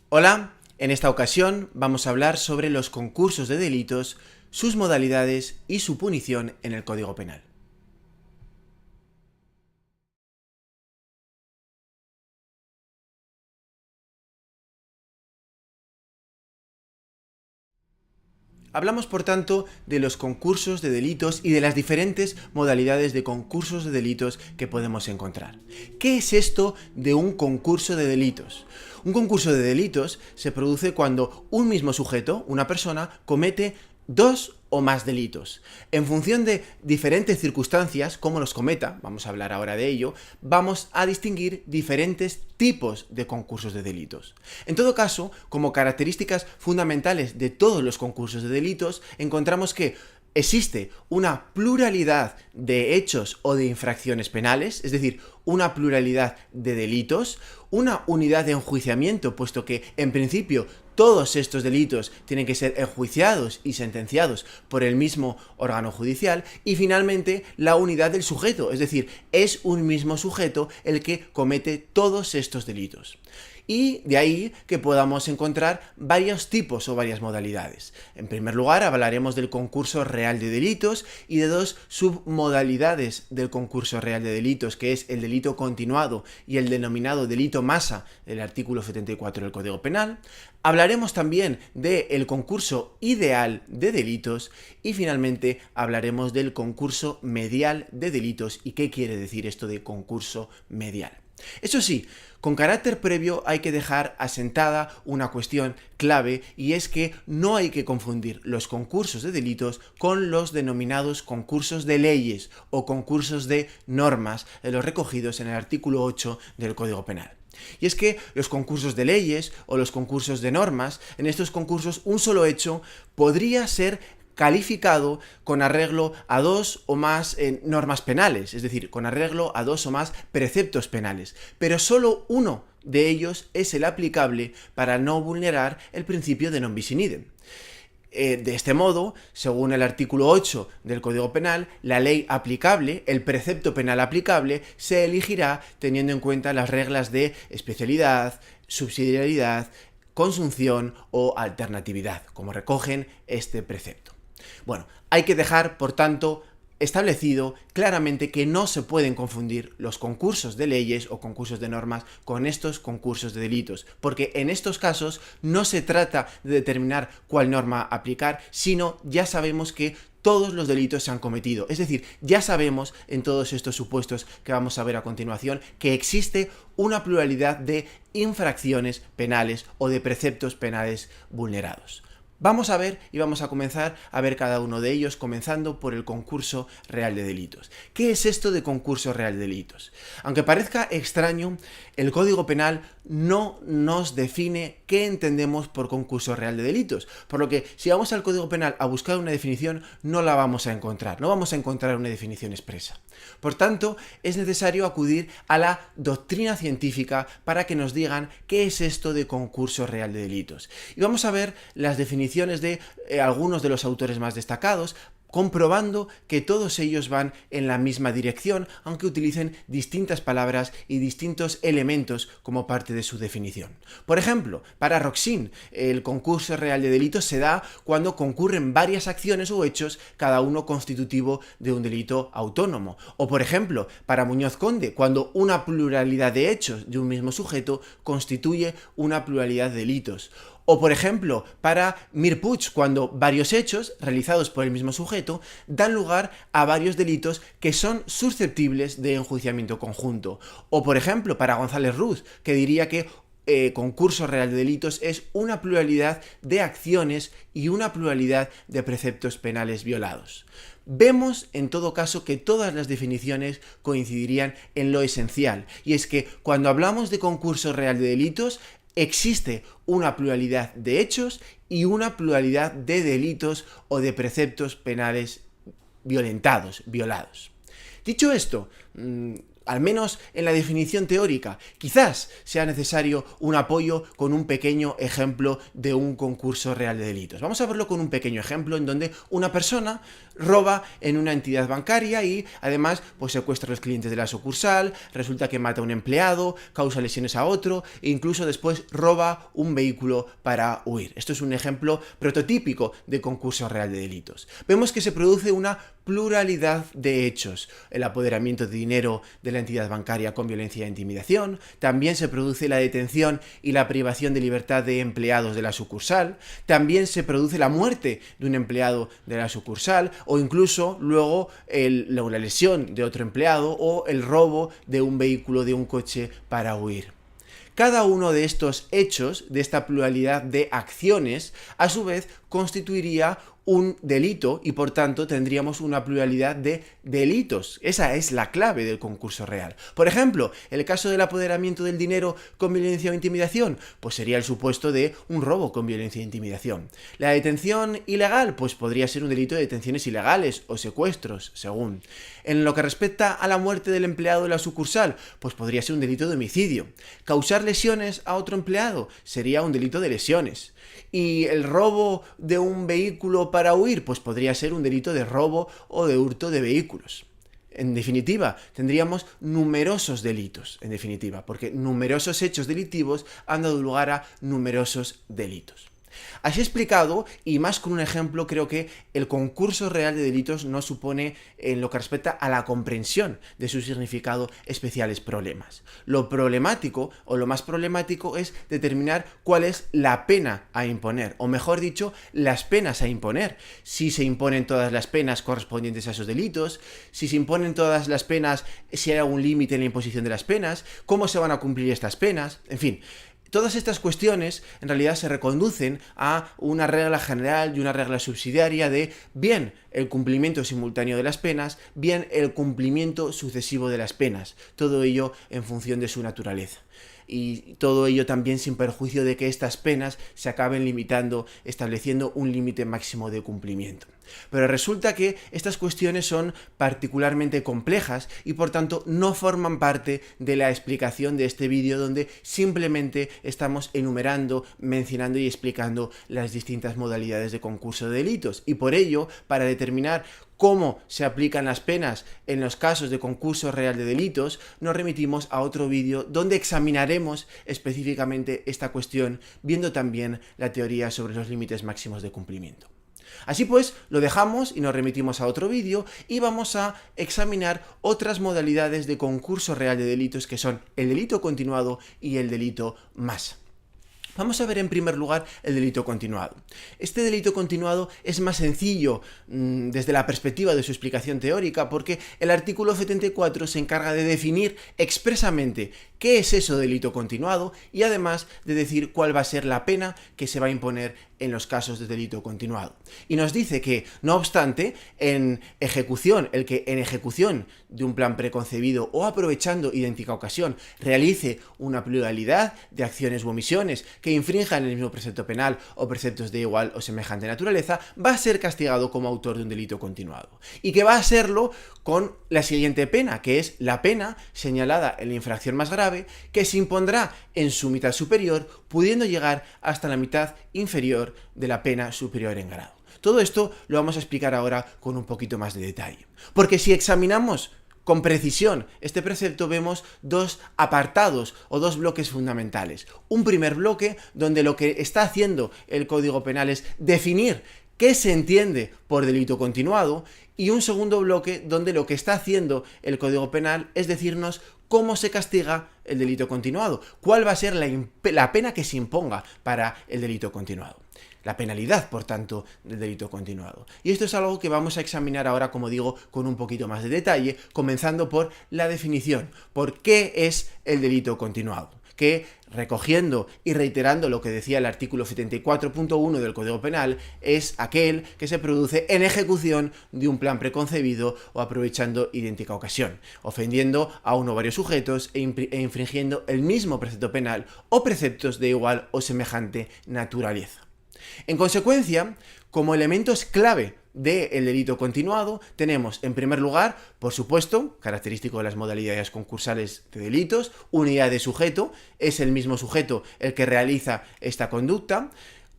Hola, en esta ocasión vamos a hablar sobre los concursos de delitos, sus modalidades y su punición en el Código Penal. Hablamos, por tanto, de los concursos de delitos y de las diferentes modalidades de concursos de delitos que podemos encontrar. ¿Qué es esto de un concurso de delitos? Un concurso de delitos se produce cuando un mismo sujeto, una persona, comete dos o más delitos. En función de diferentes circunstancias, como los cometa, vamos a hablar ahora de ello, vamos a distinguir diferentes tipos de concursos de delitos. En todo caso, como características fundamentales de todos los concursos de delitos, encontramos que existe una pluralidad de hechos o de infracciones penales, es decir, una pluralidad de delitos, una unidad de enjuiciamiento, puesto que, en principio, todos estos delitos tienen que ser enjuiciados y sentenciados por el mismo órgano judicial, y finalmente la unidad del sujeto, es decir, es un mismo sujeto el que comete todos estos delitos. Y de ahí que podamos encontrar varios tipos o varias modalidades. En primer lugar, hablaremos del concurso real de delitos y de dos submodalidades del concurso real de delitos, que es el delito continuado y el denominado delito masa del artículo 74 del Código Penal. Hablaremos también del concurso ideal de delitos y finalmente hablaremos del concurso medial de delitos. ¿Y qué quiere decir esto de concurso medial? Eso sí, con carácter previo hay que dejar asentada una cuestión clave, y es que no hay que confundir los concursos de delitos con los denominados concursos de leyes o concursos de normas, los recogidos en el artículo 8 del Código Penal. Y es que los concursos de leyes o los concursos de normas, en estos concursos un solo hecho podría ser calificado con arreglo a dos o más normas penales, es decir, con arreglo a dos o más preceptos penales, pero solo uno de ellos es el aplicable para no vulnerar el principio de non bis in idem. De este modo, según el artículo 8 del Código Penal, la ley aplicable, el precepto penal aplicable, se elegirá teniendo en cuenta las reglas de especialidad, subsidiariedad, consunción o alternatividad, como recogen este precepto. Bueno, hay que dejar, por tanto, establecido claramente que no se pueden confundir los concursos de leyes o concursos de normas con estos concursos de delitos, porque en estos casos no se trata de determinar cuál norma aplicar, sino ya sabemos que todos los delitos se han cometido. Es decir, ya sabemos en todos estos supuestos que vamos a ver a continuación que existe una pluralidad de infracciones penales o de preceptos penales vulnerados. Vamos a ver y vamos a comenzar a ver cada uno de ellos, comenzando por el concurso real de delitos. ¿Qué es esto de concurso real de delitos? Aunque parezca extraño, el Código Penal no nos define qué entendemos por concurso real de delitos, por lo que si vamos al Código Penal a buscar una definición, no la vamos a encontrar, no vamos a encontrar una definición expresa. Por tanto, es necesario acudir a la doctrina científica para que nos digan qué es esto de concurso real de delitos. Y vamos a ver las definiciones de algunos de los autores más destacados, comprobando que todos ellos van en la misma dirección, aunque utilicen distintas palabras y distintos elementos como parte de su definición. Por ejemplo, para Roxin, el concurso real de delitos se da cuando concurren varias acciones o hechos, cada uno constitutivo de un delito autónomo. O, por ejemplo, para Muñoz Conde, cuando una pluralidad de hechos de un mismo sujeto constituye una pluralidad de delitos. O, por ejemplo, para Mir Puig, cuando varios hechos realizados por el mismo sujeto dan lugar a varios delitos que son susceptibles de enjuiciamiento conjunto. O, por ejemplo, para González Ruz, que diría que concurso real de delitos es una pluralidad de acciones y una pluralidad de preceptos penales violados. Vemos, en todo caso, que todas las definiciones coincidirían en lo esencial, y es que cuando hablamos de concurso real de delitos, existe una pluralidad de hechos y una pluralidad de delitos o de preceptos penales violados. Dicho esto, al menos en la definición teórica. Quizás sea necesario un apoyo con un pequeño ejemplo de un concurso real de delitos. Vamos a verlo con un pequeño ejemplo en donde una persona roba en una entidad bancaria y además pues secuestra a los clientes de la sucursal, resulta que mata a un empleado, causa lesiones a otro e incluso después roba un vehículo para huir. Esto es un ejemplo prototípico de concurso real de delitos. Vemos que se produce una pluralidad de hechos: el apoderamiento de dinero de la entidad bancaria con violencia e intimidación, también se produce la detención y la privación de libertad de empleados de la sucursal, también se produce la muerte de un empleado de la sucursal o incluso luego la lesión de otro empleado o el robo de un vehículo, de un coche para huir. Cada uno de estos hechos, de esta pluralidad de acciones, a su vez constituiría un delito y por tanto tendríamos una pluralidad de delitos. Esa es la clave del concurso real. Por ejemplo, el caso del apoderamiento del dinero con violencia o intimidación, pues sería el supuesto de un robo con violencia e intimidación. La detención ilegal, pues podría ser un delito de detenciones ilegales o secuestros, según. En lo que respecta a la muerte del empleado de la sucursal, pues podría ser un delito de homicidio. Causar lesiones a otro empleado sería un delito de lesiones. Y el robo de un vehículo para huir, pues podría ser un delito de robo o de hurto de vehículos. En definitiva, tendríamos numerosos delitos, porque numerosos hechos delictivos han dado lugar a numerosos delitos. Así explicado, y más con un ejemplo, creo que el concurso real de delitos no supone, en lo que respecta a la comprensión de su significado, especiales problemas. Lo problemático, o lo más problemático, es determinar cuál es la pena a imponer, o mejor dicho, las penas a imponer. Si se imponen todas las penas correspondientes a esos delitos, si se imponen todas las penas, si hay algún límite en la imposición de las penas, cómo se van a cumplir estas penas, en fin. Todas estas cuestiones en realidad se reconducen a una regla general y una regla subsidiaria de bien el cumplimiento simultáneo de las penas, bien el cumplimiento sucesivo de las penas, todo ello en función de su naturaleza. Y todo ello también sin perjuicio de que estas penas se acaben limitando, estableciendo un límite máximo de cumplimiento. Pero resulta que estas cuestiones son particularmente complejas y por tanto no forman parte de la explicación de este vídeo, donde simplemente estamos enumerando, mencionando y explicando las distintas modalidades de concurso de delitos. Y por ello, para determinar cómo se aplican las penas en los casos de concurso real de delitos, nos remitimos a otro vídeo donde examinaremos específicamente esta cuestión, viendo también la teoría sobre los límites máximos de cumplimiento. Así pues, lo dejamos y nos remitimos a otro vídeo y vamos a examinar otras modalidades de concurso real de delitos, que son el delito continuado y el delito más. Vamos a ver en primer lugar el delito continuado. Este delito continuado es más sencillo desde la perspectiva de su explicación teórica, porque el artículo 74 se encarga de definir expresamente qué es eso delito continuado y además de decir cuál va a ser la pena que se va a imponer en los casos de delito continuado. Y nos dice que, no obstante, el que en ejecución de un plan preconcebido o aprovechando idéntica ocasión realice una pluralidad de acciones u omisiones que infrinjan el mismo precepto penal o preceptos de igual o semejante naturaleza, va a ser castigado como autor de un delito continuado. Y que va a serlo con la siguiente pena, que es la pena señalada en la infracción más grave, que se impondrá en su mitad superior, pudiendo llegar hasta la mitad inferior de la pena superior en grado. Todo esto lo vamos a explicar ahora con un poquito más de detalle. Porque si examinamos con precisión este precepto, vemos dos apartados o dos bloques fundamentales. Un primer bloque donde lo que está haciendo el Código Penal es definir qué se entiende por delito continuado, y un segundo bloque donde lo que está haciendo el Código Penal es decirnos cómo se castiga el delito continuado, cuál va a ser la pena que se imponga para el delito continuado. La penalidad, por tanto, del delito continuado. Y esto es algo que vamos a examinar ahora, como digo, con un poquito más de detalle, comenzando por la definición. ¿Por qué es el delito continuado? Que, recogiendo y reiterando lo que decía el artículo 74.1 del Código Penal, es aquel que se produce en ejecución de un plan preconcebido o aprovechando idéntica ocasión, ofendiendo a uno o varios sujetos e infringiendo el mismo precepto penal o preceptos de igual o semejante naturaleza. En consecuencia, como elementos clave del delito continuado tenemos, en primer lugar, por supuesto, característico de las modalidades concursales de delitos, unidad de sujeto, es el mismo sujeto el que realiza esta conducta,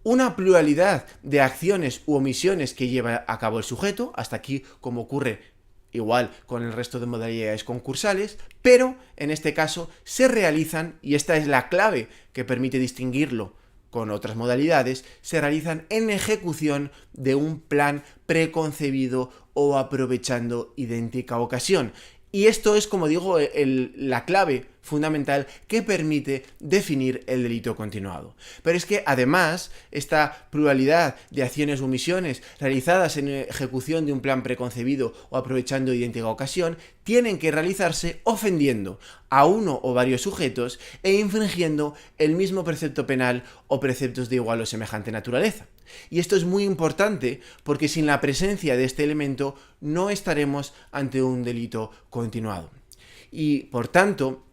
una pluralidad de acciones u omisiones que lleva a cabo el sujeto, hasta aquí como ocurre igual con el resto de modalidades concursales, pero en este caso se realizan, y esta es la clave que permite distinguirlo con otras modalidades, se realizan en ejecución de un plan preconcebido o aprovechando idéntica ocasión. Y esto es, como digo, la clave fundamental que permite definir el delito continuado. Pero es que además esta pluralidad de acciones o omisiones realizadas en ejecución de un plan preconcebido o aprovechando idéntica ocasión tienen que realizarse ofendiendo a uno o varios sujetos e infringiendo el mismo precepto penal o preceptos de igual o semejante naturaleza. Y esto es muy importante porque sin la presencia de este elemento no estaremos ante un delito continuado. Y por tanto,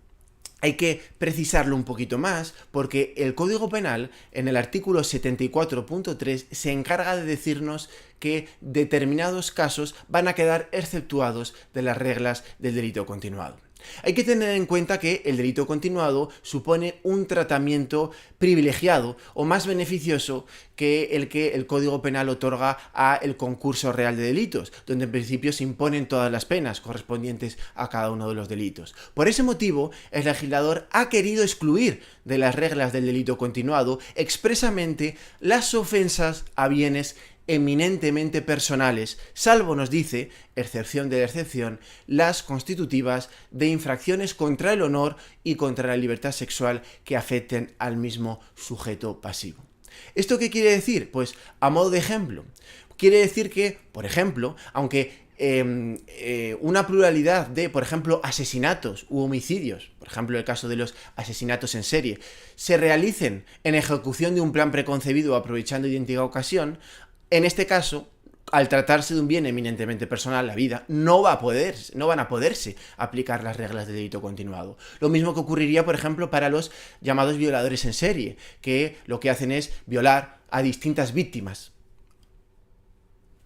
hay que precisarlo un poquito más porque el Código Penal en el artículo 74.3 se encarga de decirnos que determinados casos van a quedar exceptuados de las reglas del delito continuado. Hay que tener en cuenta que el delito continuado supone un tratamiento privilegiado o más beneficioso que el Código Penal otorga al concurso real de delitos, donde en principio se imponen todas las penas correspondientes a cada uno de los delitos. Por ese motivo, el legislador ha querido excluir de las reglas del delito continuado expresamente las ofensas a bienes eminentemente personales, salvo, nos dice, excepción de la excepción, las constitutivas de infracciones contra el honor y contra la libertad sexual que afecten al mismo sujeto pasivo. ¿Esto qué quiere decir? Pues, a modo de ejemplo, quiere decir que, por ejemplo, aunque una pluralidad de, por ejemplo, asesinatos u homicidios, por ejemplo el caso de los asesinatos en serie, se realicen en ejecución de un plan preconcebido o aprovechando idéntica ocasión, en este caso, al tratarse de un bien eminentemente personal, la vida, no van a poderse aplicar las reglas de delito continuado. Lo mismo que ocurriría, por ejemplo, para los llamados violadores en serie, que lo que hacen es violar a distintas víctimas.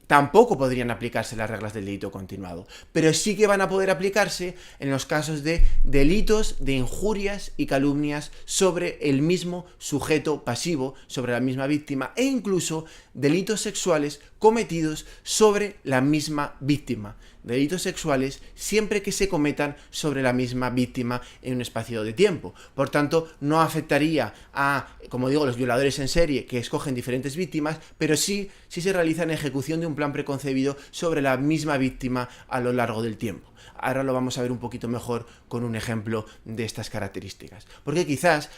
Tampoco podrían aplicarse las reglas del delito continuado, pero sí que van a poder aplicarse en los casos de delitos de injurias y calumnias sobre el mismo sujeto pasivo, sobre la misma víctima, e incluso delitos sexuales cometidos sobre la misma víctima. Delitos sexuales siempre que se cometan sobre la misma víctima en un espacio de tiempo. Por tanto, no afectaría a, como digo, los violadores en serie que escogen diferentes víctimas, pero sí se realiza en ejecución de un plan preconcebido sobre la misma víctima a lo largo del tiempo. Ahora lo vamos a ver un poquito mejor con un ejemplo de estas características. Porque quizás,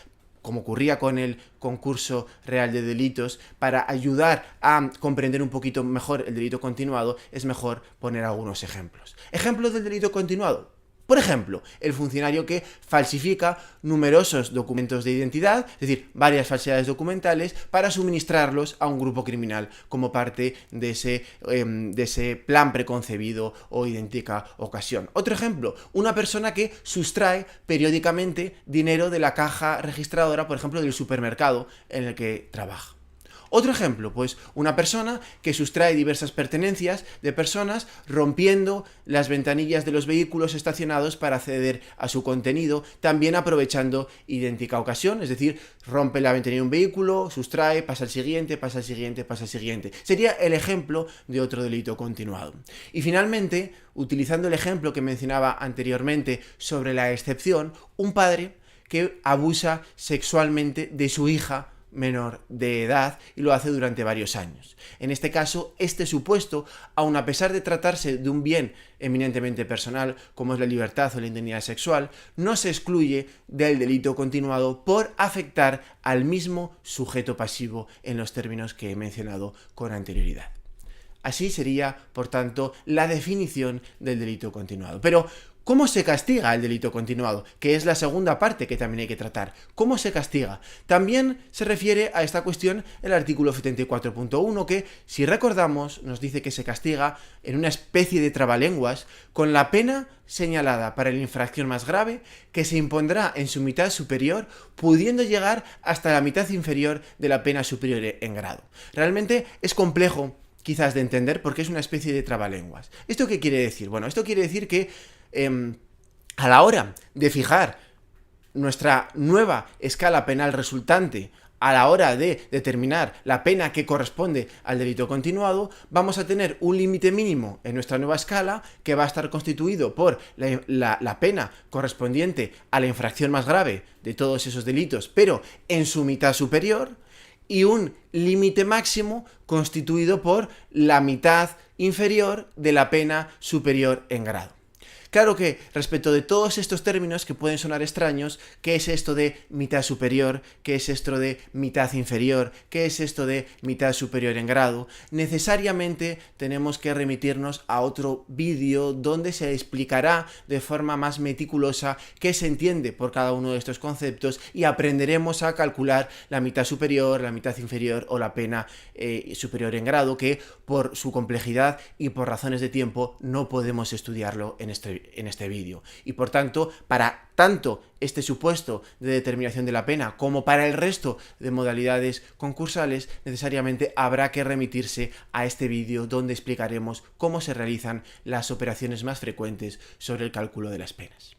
como ocurría con el concurso real de delitos, para ayudar a comprender un poquito mejor el delito continuado, es mejor poner algunos ejemplos. Ejemplos del delito continuado. Por ejemplo, el funcionario que falsifica numerosos documentos de identidad, es decir, varias falsedades documentales, para suministrarlos a un grupo criminal como parte de ese plan preconcebido o idéntica ocasión. Otro ejemplo, una persona que sustrae periódicamente dinero de la caja registradora, por ejemplo, del supermercado en el que trabaja. Otro ejemplo, pues una persona que sustrae diversas pertenencias de personas rompiendo las ventanillas de los vehículos estacionados para acceder a su contenido, también aprovechando idéntica ocasión, es decir, rompe la ventanilla de un vehículo, sustrae, pasa al siguiente, pasa al siguiente, pasa al siguiente. Sería el ejemplo de otro delito continuado. Y finalmente, utilizando el ejemplo que mencionaba anteriormente sobre la excepción, un padre que abusa sexualmente de su hija menor de edad y lo hace durante varios años. En este caso, este supuesto, aun a pesar de tratarse de un bien eminentemente personal, como es la libertad o la indemnidad sexual, no se excluye del delito continuado por afectar al mismo sujeto pasivo en los términos que he mencionado con anterioridad. Así sería, por tanto, la definición del delito continuado. Pero, ¿cómo se castiga el delito continuado? Que es la segunda parte que también hay que tratar. ¿Cómo se castiga? También se refiere a esta cuestión el artículo 74.1 que, si recordamos, nos dice que se castiga en una especie de trabalenguas con la pena señalada para la infracción más grave que se impondrá en su mitad superior, pudiendo llegar hasta la mitad inferior de la pena superior en grado. Realmente es complejo quizás de entender porque es una especie de trabalenguas. ¿Esto qué quiere decir? Bueno, esto quiere decir que a la hora de fijar nuestra nueva escala penal resultante, a la hora de determinar la pena que corresponde al delito continuado, vamos a tener un límite mínimo en nuestra nueva escala que va a estar constituido por la pena correspondiente a la infracción más grave de todos esos delitos, pero en su mitad superior, y un límite máximo constituido por la mitad inferior de la pena superior en grado. Claro que respecto de todos estos términos que pueden sonar extraños, ¿qué es esto de mitad superior? ¿Qué es esto de mitad inferior? ¿Qué es esto de mitad superior en grado? Necesariamente tenemos que remitirnos a otro vídeo donde se explicará de forma más meticulosa qué se entiende por cada uno de estos conceptos y aprenderemos a calcular la mitad superior, la mitad inferior o la pena superior en grado, que por su complejidad y por razones de tiempo no podemos estudiarlo en este vídeo. Y por tanto, para tanto este supuesto de determinación de la pena como para el resto de modalidades concursales, necesariamente habrá que remitirse a este vídeo donde explicaremos cómo se realizan las operaciones más frecuentes sobre el cálculo de las penas.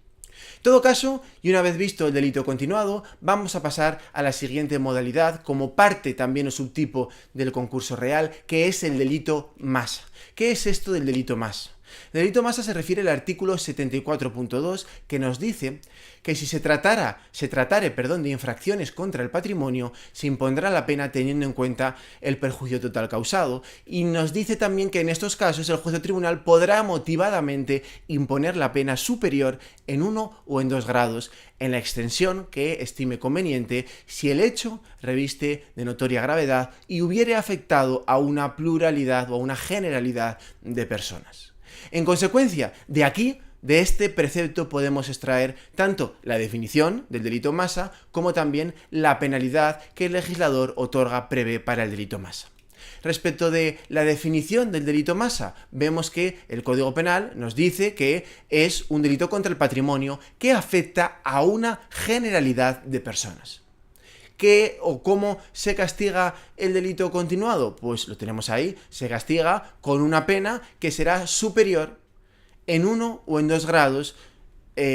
En todo caso, y una vez visto el delito continuado, vamos a pasar a la siguiente modalidad como parte también o subtipo del concurso real, que es el delito masa. ¿Qué es esto del delito masa? El delito masa se refiere al artículo 74.2 que nos dice que si se tratare de infracciones contra el patrimonio, se impondrá la pena teniendo en cuenta el perjuicio total causado, y nos dice también que en estos casos el juez o tribunal podrá motivadamente imponer la pena superior en 1 o en 2 grados en la extensión que estime conveniente si el hecho reviste de notoria gravedad y hubiere afectado a una pluralidad o a una generalidad de personas. En consecuencia, de aquí, de este precepto podemos extraer tanto la definición del delito masa como también la penalidad que el legislador prevé para el delito masa. Respecto de la definición del delito masa, vemos que el Código Penal nos dice que es un delito contra el patrimonio que afecta a una generalidad de personas. ¿Qué o cómo se castiga el delito continuado? Pues lo tenemos ahí, se castiga con una pena que será superior en 1 o en 2 grados,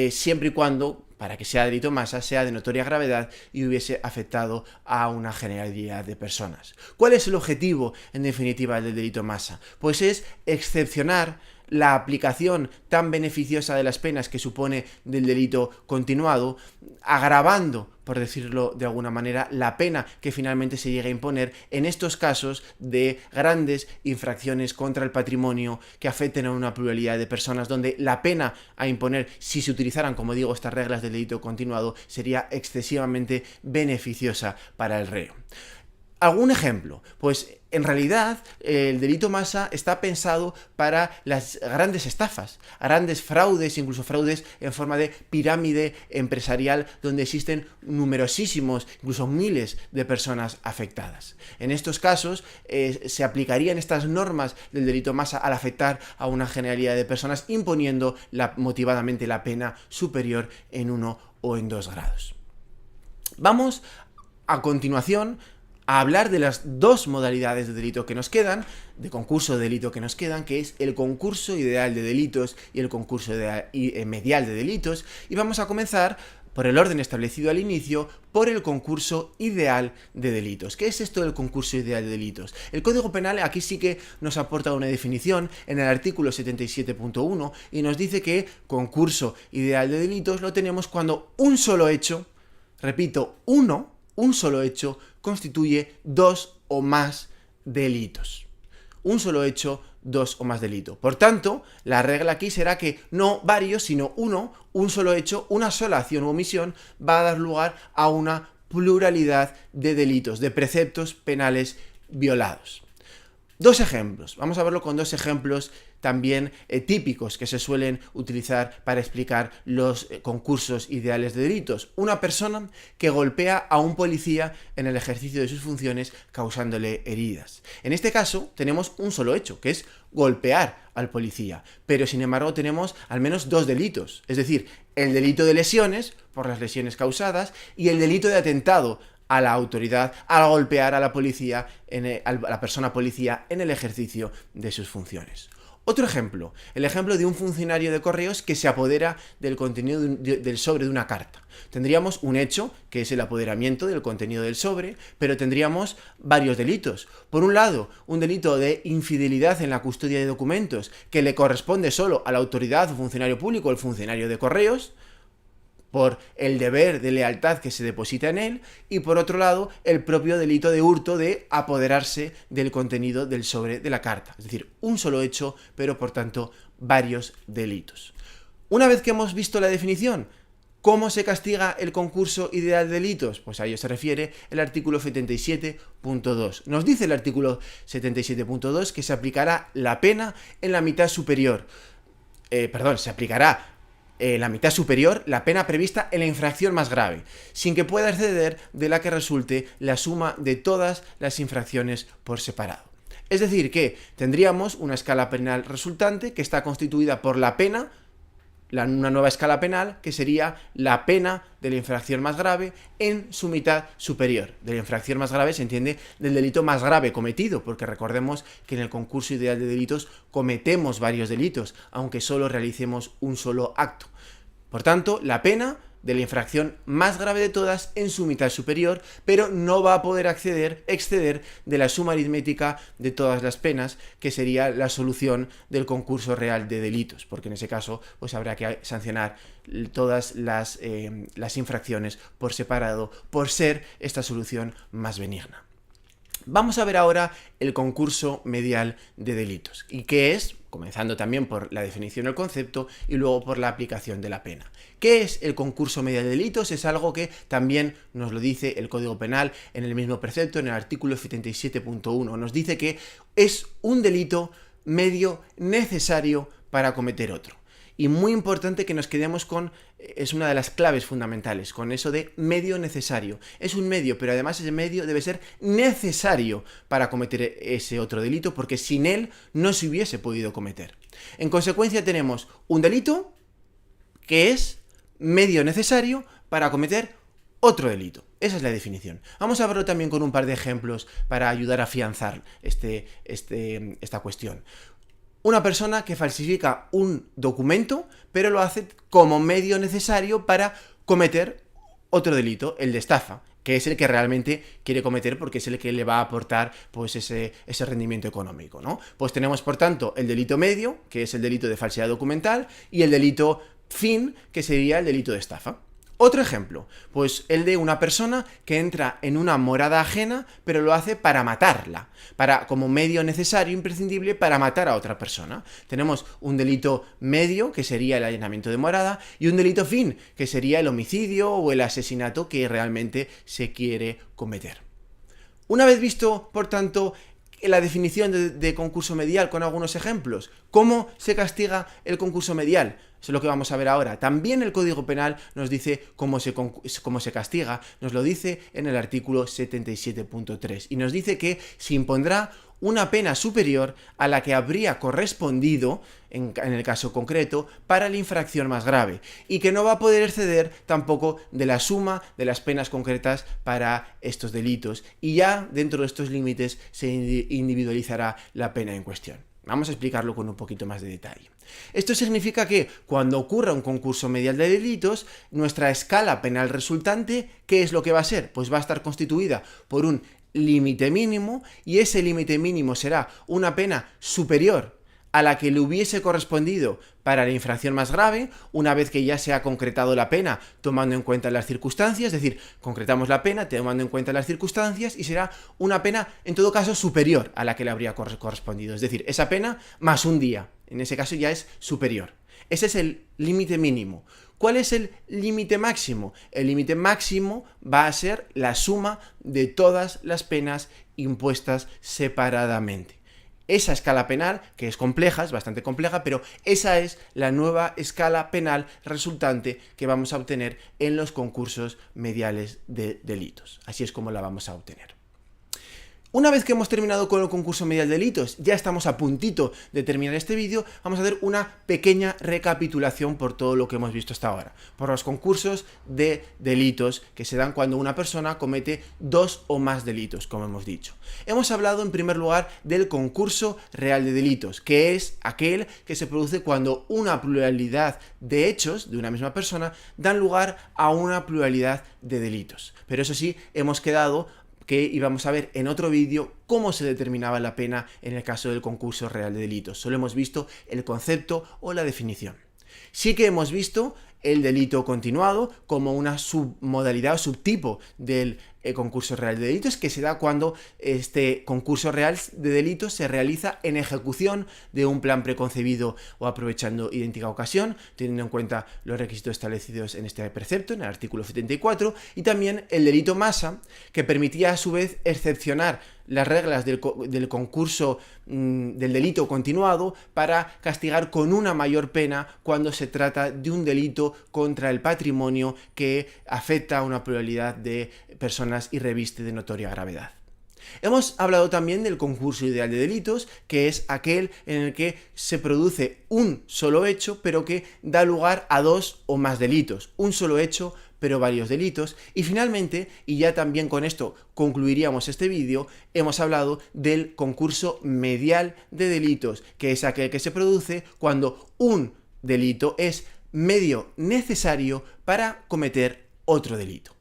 siempre y cuando, para que sea delito masa, sea de notoria gravedad y hubiese afectado a una generalidad de personas. ¿Cuál es el objetivo, en definitiva, del delito masa? Pues es excepcionar la aplicación tan beneficiosa de las penas que supone del delito continuado, agravando, por decirlo de alguna manera, la pena que finalmente se llegue a imponer en estos casos de grandes infracciones contra el patrimonio que afecten a una pluralidad de personas, donde la pena a imponer, si se utilizaran, como digo, estas reglas del delito continuado, sería excesivamente beneficiosa para el reo. ¿Algún ejemplo? Pues en realidad el delito masa está pensado para las grandes estafas, grandes fraudes, incluso fraudes en forma de pirámide empresarial donde existen numerosísimos, incluso miles de personas afectadas. En estos casos se aplicarían estas normas del delito masa al afectar a una generalidad de personas, imponiendo motivadamente la pena superior en 1 o en 2 grados. Vamos a continuación a hablar de las dos modalidades de delito que nos quedan, de concurso de delito que nos quedan, que es el concurso ideal de delitos y el concurso medial de delitos, y vamos a comenzar por el orden establecido al inicio, por el concurso ideal de delitos. ¿Qué es esto del concurso ideal de delitos? El Código Penal aquí sí que nos aporta una definición en el artículo 77.1 y nos dice que concurso ideal de delitos lo tenemos cuando un solo hecho, repito, un solo hecho constituye 2 o más delitos. Un solo hecho, 2 o más delitos. Por tanto, la regla aquí será que no varios, sino un solo hecho, una sola acción u omisión va a dar lugar a una pluralidad de delitos, de preceptos penales violados. Dos ejemplos. Vamos a verlo con dos ejemplos también típicos que se suelen utilizar para explicar los concursos ideales de delitos. Una persona que golpea a un policía en el ejercicio de sus funciones causándole heridas. En este caso tenemos un solo hecho, que es golpear al policía, pero sin embargo tenemos al menos 2 delitos, es decir, el delito de lesiones por las lesiones causadas y el delito de atentado a la autoridad, al golpear a la policía, a la persona policía en el ejercicio de sus funciones. Otro ejemplo, el ejemplo de un funcionario de correos que se apodera del contenido del sobre de una carta. Tendríamos un hecho, que es el apoderamiento del contenido del sobre, pero tendríamos varios delitos. Por un lado, un delito de infidelidad en la custodia de documentos, que le corresponde solo a la autoridad o funcionario público, el funcionario de correos, por el deber de lealtad que se deposita en él, y por otro lado, el propio delito de hurto de apoderarse del contenido del sobre de la carta. Es decir, un solo hecho, pero por tanto, varios delitos. Una vez que hemos visto la definición, ¿cómo se castiga el concurso ideal de delitos? Pues a ello se refiere el artículo 77.2. Nos dice el artículo 77.2 que se aplicará la pena en la mitad superior. Se aplicará la mitad superior, la pena prevista en la infracción más grave, sin que pueda exceder de la que resulte la suma de todas las infracciones por separado. Es decir, que tendríamos una escala penal resultante que está constituida por la pena, una nueva escala penal, que sería la pena de la infracción más grave en su mitad superior. De la infracción más grave se entiende del delito más grave cometido, porque recordemos que en el concurso ideal de delitos cometemos varios delitos, aunque solo realicemos un solo acto. Por tanto, la pena de la infracción más grave de todas en su mitad superior, pero no va a poder exceder de la suma aritmética de todas las penas, que sería la solución del concurso real de delitos, porque en ese caso pues habrá que sancionar todas las infracciones por separado, por ser esta solución más benigna. Vamos a ver ahora el concurso medial de delitos, y qué es, comenzando también por la definición del concepto y luego por la aplicación de la pena. ¿Qué es el concurso medial de delitos? Es algo que también nos lo dice el Código Penal en el mismo precepto, en el artículo 77.1. Nos dice que es un delito medio necesario para cometer otro. Y muy importante que nos quedemos con, es una de las claves fundamentales, con eso de medio necesario. Es un medio, pero además ese medio debe ser necesario para cometer ese otro delito, porque sin él no se hubiese podido cometer. En consecuencia tenemos un delito que es medio necesario para cometer otro delito. Esa es la definición. Vamos a verlo también con un par de ejemplos para ayudar a afianzar esta cuestión. Una persona que falsifica un documento, pero lo hace como medio necesario para cometer otro delito, el de estafa, que es el que realmente quiere cometer porque es el que le va a aportar pues ese rendimiento económico, ¿no? Pues tenemos, por tanto, el delito medio, que es el delito de falsedad documental, y el delito fin, que sería el delito de estafa. Otro ejemplo, pues el de una persona que entra en una morada ajena, pero lo hace para matarla, como medio necesario, imprescindible, para matar a otra persona. Tenemos un delito medio, que sería el allanamiento de morada, y un delito fin, que sería el homicidio o el asesinato que realmente se quiere cometer. Una vez visto, por tanto, la definición de concurso medial con algunos ejemplos, ¿cómo se castiga el concurso medial? Eso es lo que vamos a ver ahora. También el Código Penal nos dice cómo se castiga, nos lo dice en el artículo 77.3, y nos dice que se impondrá una pena superior a la que habría correspondido, en el caso concreto, para la infracción más grave, y que no va a poder exceder tampoco de la suma de las penas concretas para estos delitos, y ya dentro de estos límites se individualizará la pena en cuestión. Vamos a explicarlo con un poquito más de detalle. Esto significa que cuando ocurra un concurso medial de delitos, nuestra escala penal resultante, ¿qué es lo que va a ser? Pues va a estar constituida por un límite mínimo, y ese límite mínimo será una pena superior a la que le hubiese correspondido para la infracción más grave, una vez que ya se ha concretado la pena tomando en cuenta las circunstancias, es decir, concretamos la pena tomando en cuenta las circunstancias, y será una pena, en todo caso, superior a la que le habría correspondido. Es decir, esa pena más un día, en ese caso ya es superior. Ese es el límite mínimo. ¿Cuál es el límite máximo? El límite máximo va a ser la suma de todas las penas impuestas separadamente. Esa escala penal, que es compleja, es bastante compleja, pero esa es la nueva escala penal resultante que vamos a obtener en los concursos mediales de delitos. Así es como la vamos a obtener. Una vez que hemos terminado con el concurso medial de delitos, ya estamos a puntito de terminar este vídeo, vamos a hacer una pequeña recapitulación por todo lo que hemos visto hasta ahora, por los concursos de delitos que se dan cuando una persona comete 2 o más delitos, como hemos dicho. Hemos hablado en primer lugar del concurso real de delitos, que es aquel que se produce cuando una pluralidad de hechos de una misma persona dan lugar a una pluralidad de delitos. Pero eso sí, hemos quedado que íbamos a ver en otro vídeo cómo se determinaba la pena en el caso del concurso real de delitos. Solo hemos visto el concepto o la definición. Sí que hemos visto el delito continuado como una submodalidad o subtipo del concurso real de delitos, que se da cuando este concurso real de delitos se realiza en ejecución de un plan preconcebido o aprovechando idéntica ocasión, teniendo en cuenta los requisitos establecidos en este precepto, en el artículo 74, y también el delito masa, que permitía a su vez excepcionar las reglas del concurso del delito continuado para castigar con una mayor pena cuando se trata de un delito contra el patrimonio que afecta a una pluralidad de personas y reviste de notoria gravedad. Hemos hablado también del concurso ideal de delitos, que es aquel en el que se produce un solo hecho, pero que da lugar a 2 o más delitos. Un solo hecho, pero varios delitos. Y finalmente, y ya también con esto concluiríamos este vídeo, hemos hablado del concurso medial de delitos, que es aquel que se produce cuando un delito es medio necesario para cometer otro delito.